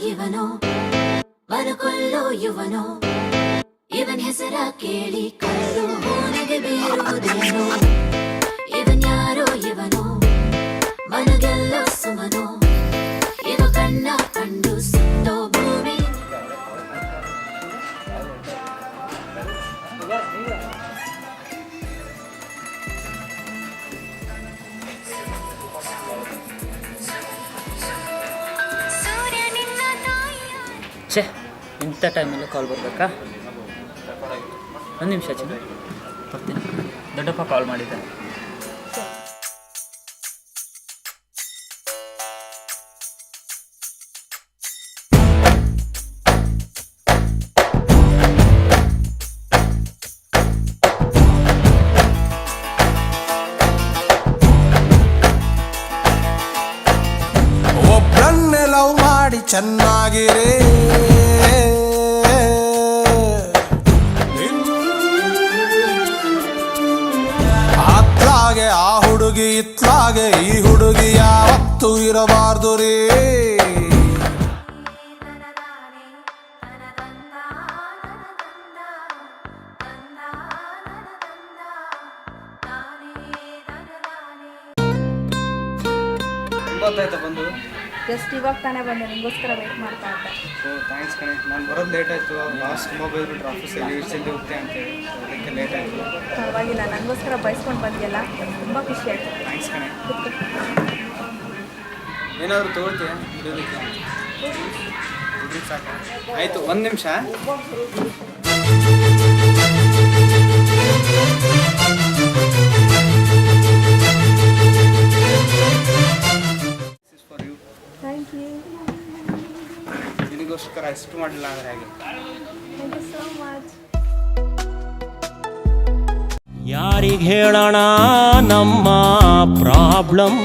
ಇವನೋ ಮನಕೊಲ್ಲೋ ಯುವನೋ ಇವನ್ ಹೆಸರ ಕೇಳಿ ಕಲ್ಲು ಹೂನಿಗೆ ಬೀರುವುದೇನೋ ಇವನ್ ಯಾರೋ ಇವನೋ ಮನಗೆಲ್ಲೋ ಸುಮನೋ ಇವ ಕಣ್ಣ ಕಂಡು ಸುತ್ತೋ ಭೂಮಿ. ಛೇ, ಇಂಥ ಟೈಮಲ್ಲಿ ಕಾಲ್ ಬರಬೇಕಾ? ಒಂದು ನಿಮಿಷ ಚಿನ್ನ ಬರ್ತೀನಿ. ದೊಡ್ಡಪ್ಪ ಕಾಲ್ ಮಾಡಿದ್ದೆ. ಒಬ್ಬರನ್ನೇ ಲವ್ ಮಾಡಿ ಚೆನ್ನಾಗಿರೇ ಅತ್ಲಾಗೆ ಆ ಹುಡುಗಿ ಇತ್ಲಾಗೆ ಈ ಹುಡುಗಿ ಯಾವತ್ತೂ ಇರಬಾರ್ದು ರೀ. ಗೊತ್ತಾಯ್ತಾ ಬಂದು? ಜಸ್ಟ್ ಇವಾಗ ತಾನೇ ಬಂದೆ, ನಿಮಗೋಸ್ಕರ ವೇಟ್ ಮಾಡ್ತಾ ಇದ್ದೆ. ಸೊ ಥ್ಯಾಂಕ್ಸ್ ಕಣೆ. ನಾನು ಬರೋದು ಲೇಟ್ ಆಯಿತು. ಲಾಸ್ಟ್ ಮೊಬೈಲ್ ಬಿಟ್ಟರೆ ಆಫೀಸಲ್ಲಿ ಜಲ್ದಿ ಹೋಗ್ತೆ ಅಂತೇಳಿ ಅದಕ್ಕೆ ಲೇಟ್ ಆಯಿತು. ಪರವಾಗಿಲ್ಲ, ನನಗೋಸ್ಕರ ಬಯಸ್ಕೊಂಡು ಬಂದಿಯಲ್ಲ, ತುಂಬ ಖುಷಿ ಆಯಿತು. ಥ್ಯಾಂಕ್ಸ್ ಕಣೆ. ಏನಾದರೂ ತೊಗೊಳ್ತೀಯ ಇಡೋದಕ್ಕೆ? ಸಾಕು. ಆಯಿತು, ಒಂದು ನಿಮಿಷ. Thank you. ನಿನಗೋಸ್ಕರ ಎಷ್ಟು ಮಾಡಲಿಲ್ಲ ಅಂದರೆ ಹಾಗೆ. Thank you so much. ಯಾರಿಗೆ ಹೇಳೋಣ ನಮ್ಮ ಪ್ರಾಬ್ಲಮ್?